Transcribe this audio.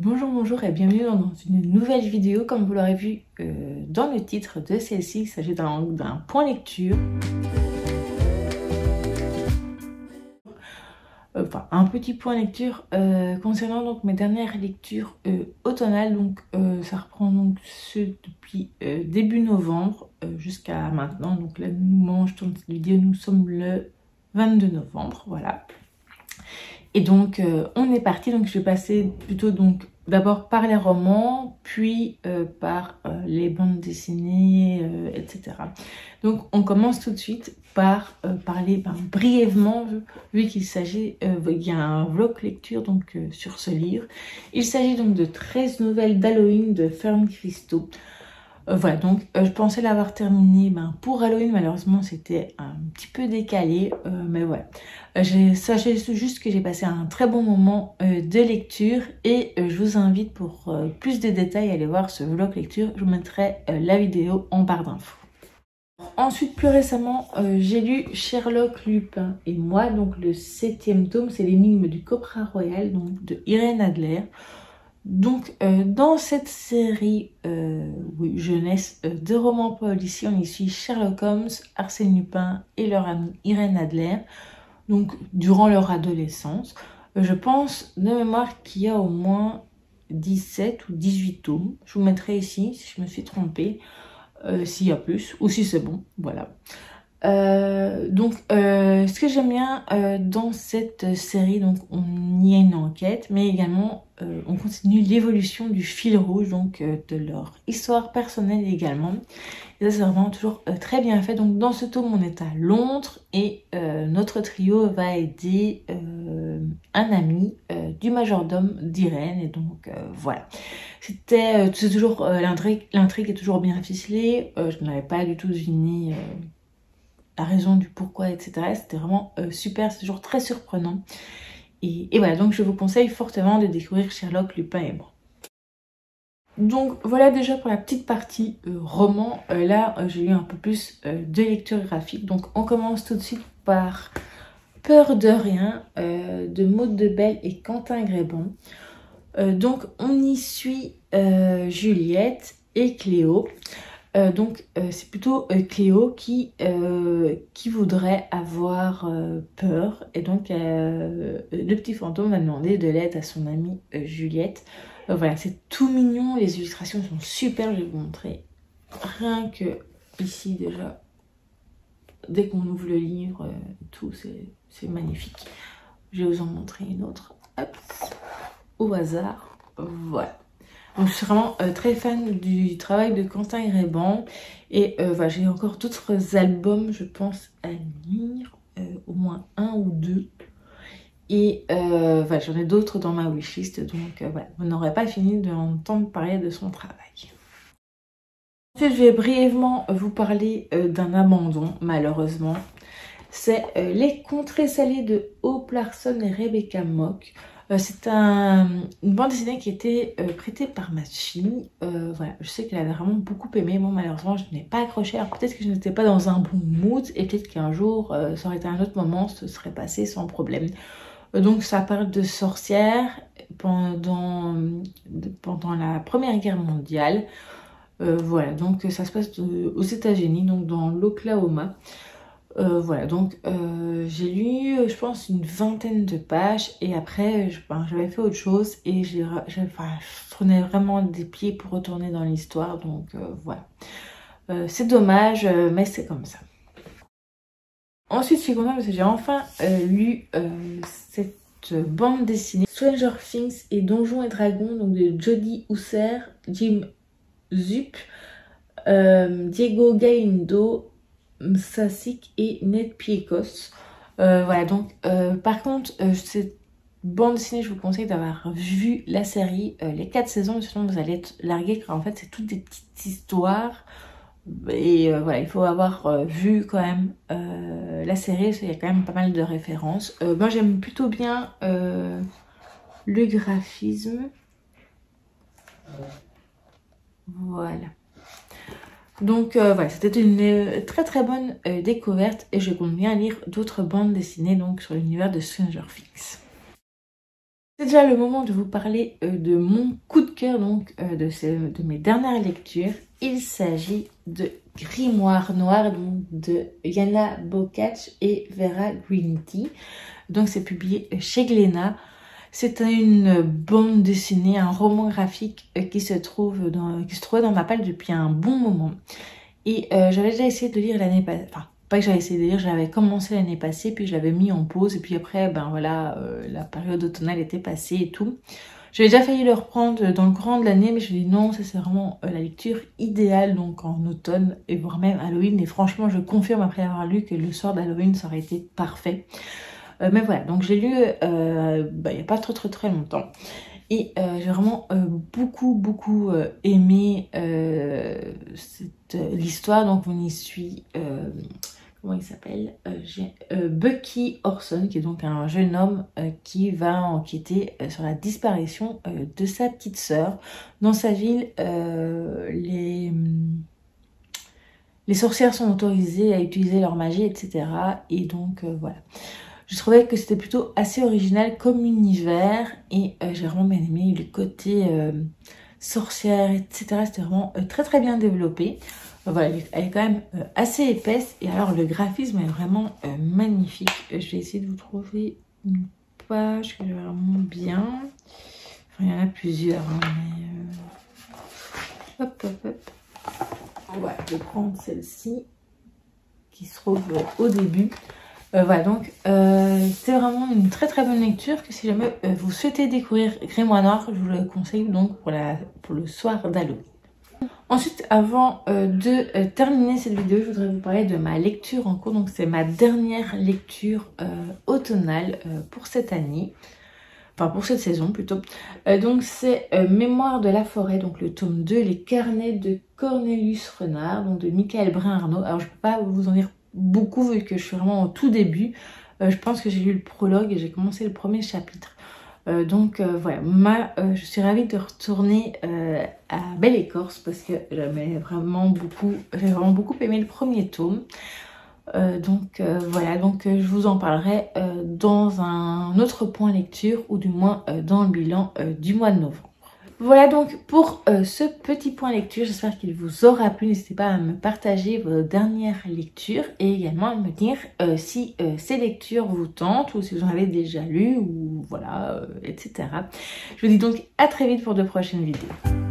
Bonjour et bienvenue dans une nouvelle vidéo. Comme vous l'aurez vu dans le titre de celle-ci, il s'agit d'un point lecture. Enfin, un petit point lecture concernant donc mes dernières lectures automnales. Donc ça reprend donc ce depuis début novembre jusqu'à maintenant. Donc là, je tourne cette vidéo, nous sommes le 22 novembre, voilà. Et donc on est parti, donc je vais passer plutôt donc d'abord par les romans, puis par les bandes dessinées, etc. Donc on commence tout de suite par parler brièvement, vu qu'il s'agit, il y a un vlog lecture donc sur ce livre. Il s'agit donc de 13 nouvelles d'Halloween de Fern Christo. Voilà, donc je pensais l'avoir terminé pour Halloween, malheureusement c'était un petit peu décalé, mais voilà. Sachez juste que j'ai passé un très bon moment de lecture et je vous invite pour plus de détails à aller voir ce vlog lecture. Je vous mettrai la vidéo en barre d'infos. Ensuite, plus récemment, j'ai lu Sherlock, Lupin et moi, donc le 7e tome, c'est l'énigme du Cobra Royal, donc de Irène Adler. Donc dans cette série jeunesse de romans policiers, on y suit Sherlock Holmes, Arsène Lupin et leur amie Irène Adler, donc durant leur adolescence. Je pense de mémoire qu'il y a au moins 17 ou 18 tomes. Je vous mettrai ici si je me suis trompée, s'il y a plus ou si c'est bon, voilà. Ce que j'aime bien dans cette série, donc on y a une enquête, mais également on continue l'évolution du fil rouge, donc de leur histoire personnelle également. Et ça c'est vraiment toujours très bien fait. Donc dans ce tome on est à Londres et notre trio va aider un ami du majordome d'Irène, et donc voilà. C'est toujours l'intrigue est toujours bien ficelée. Je n'avais pas du tout deviné la raison du pourquoi, etc. C'était vraiment super, c'est toujours très surprenant. Et voilà, donc je vous conseille fortement de découvrir Sherlock, Lupin et moi. Donc voilà déjà pour la petite partie roman. Là, j'ai eu un peu plus de lecture graphique. Donc on commence tout de suite par Peur de rien de Maud Debelle et Quentin Grébon. Donc on y suit Juliette et Cléo. C'est plutôt Cléo qui voudrait avoir peur, et donc le petit fantôme va demander de l'aide à son amie Juliette. Voilà, c'est tout mignon, les illustrations sont super, je vais vous montrer rien que ici déjà, dès qu'on ouvre le livre, tout c'est magnifique. Je vais vous en montrer une autre, hop, au hasard, voilà. Donc je suis vraiment très fan du travail de Quentin Grébon. Et voilà, j'ai encore d'autres albums, je pense, à lire, au moins un ou deux. Et voilà, j'en ai d'autres dans ma wishlist, donc voilà, vous n'aurez pas fini d'entendre parler de son travail. Ensuite, je vais brièvement vous parler d'un abandon, malheureusement. C'est Les Contrées salées de Hope Larson et Rebecca Mock. C'est une bande dessinée qui a été prêtée par ma fille. Voilà, je sais qu'elle avait vraiment beaucoup aimé. Moi, malheureusement, je n'ai pas accroché. Alors peut-être que je n'étais pas dans un bon mood, et peut-être qu'un jour, ça aurait été un autre moment, ce serait passé sans problème. Donc ça parle de sorcières pendant la Première Guerre mondiale. Voilà, donc ça se passe aux États-Unis, donc dans l'Oklahoma. Voilà, donc j'ai lu, je pense, une vingtaine de pages, et après j'avais fait autre chose, et je prenais vraiment des pieds pour retourner dans l'histoire, donc voilà. C'est dommage, mais c'est comme ça. Ensuite, je suis contente parce que j'ai enfin lu cette bande dessinée Stranger Things et Donjons et Dragons, donc de Jodie Housser, Jim Zup, Diego Galindo, Msasik et Ned Piekos. Voilà, donc par contre, cette bande dessinée, je vous conseille d'avoir vu la série, les 4 saisons, sinon vous allez être largué, car en fait c'est toutes des petites histoires. Et voilà, il faut avoir vu quand même la série, parce qu'il y a quand même pas mal de références. Moi j'aime plutôt bien le graphisme. Voilà. Donc voilà, c'était une très très bonne découverte, et je compte bien lire d'autres bandes dessinées donc sur l'univers de Stranger Things. C'est déjà le moment de vous parler de mon coup de cœur, donc de mes dernières lectures. Il s'agit de Grimoire Noir, donc de Yana Bokach et Vera Greenity. Donc c'est publié chez Glénat. C'est une bande dessinée, un roman graphique qui se trouvait dans ma palle depuis un bon moment. Et j'avais déjà essayé de lire l'année passée, enfin pas que j'avais essayé de lire, j'avais commencé l'année passée, puis je l'avais mis en pause, et puis après, ben voilà, la période automnale était passée et tout. J'avais déjà failli le reprendre dans le courant de l'année, mais je me dis non, ça c'est vraiment la lecture idéale, donc en automne, et voire même Halloween, et franchement je confirme après avoir lu que le soir d'Halloween ça aurait été parfait. Mais voilà, donc j'ai lu il n'y a pas très longtemps. Et j'ai vraiment beaucoup aimé l'histoire. Donc on y suit, comment il s'appelle, Bucky Orson, qui est donc un jeune homme qui va enquêter sur la disparition de sa petite sœur. Dans sa ville, les sorcières sont autorisées à utiliser leur magie, etc. Et donc voilà. Je trouvais que c'était plutôt assez original comme univers et j'ai vraiment bien aimé le côté sorcière, etc. C'était vraiment très bien développé. Voilà, elle est quand même assez épaisse et alors le graphisme est vraiment magnifique. Je vais essayer de vous trouver une page que j'ai vraiment bien. Enfin, il y en a plusieurs, hein, mais hop. Voilà, je vais prendre celle-ci qui se trouve au début. Voilà, donc c'est vraiment une très bonne lecture que si jamais vous souhaitez découvrir Grimoire Noir, je vous le conseille donc pour le soir d'Halloween. Ensuite, avant de terminer cette vidéo, je voudrais vous parler de ma lecture en cours. Donc c'est ma dernière lecture automnale pour cette année. Enfin pour cette saison plutôt. Donc c'est Mémoire de la forêt, donc le tome 2, les carnets de Cornelius Renard, donc de Michael Brin-Arnaud. Alors je ne peux pas vous en dire beaucoup vu que je suis vraiment au tout début. Je pense que j'ai lu le prologue et j'ai commencé le premier chapitre. Donc voilà, je suis ravie de retourner à Belle Écorce parce que j'ai vraiment beaucoup aimé le premier tome. Voilà, je vous en parlerai dans un autre point lecture ou du moins dans le bilan du mois de novembre. Voilà donc pour ce petit point lecture, j'espère qu'il vous aura plu. N'hésitez pas à me partager vos dernières lectures et également à me dire si ces lectures vous tentent ou si vous en avez déjà lu ou voilà, etc. Je vous dis donc à très vite pour de prochaines vidéos.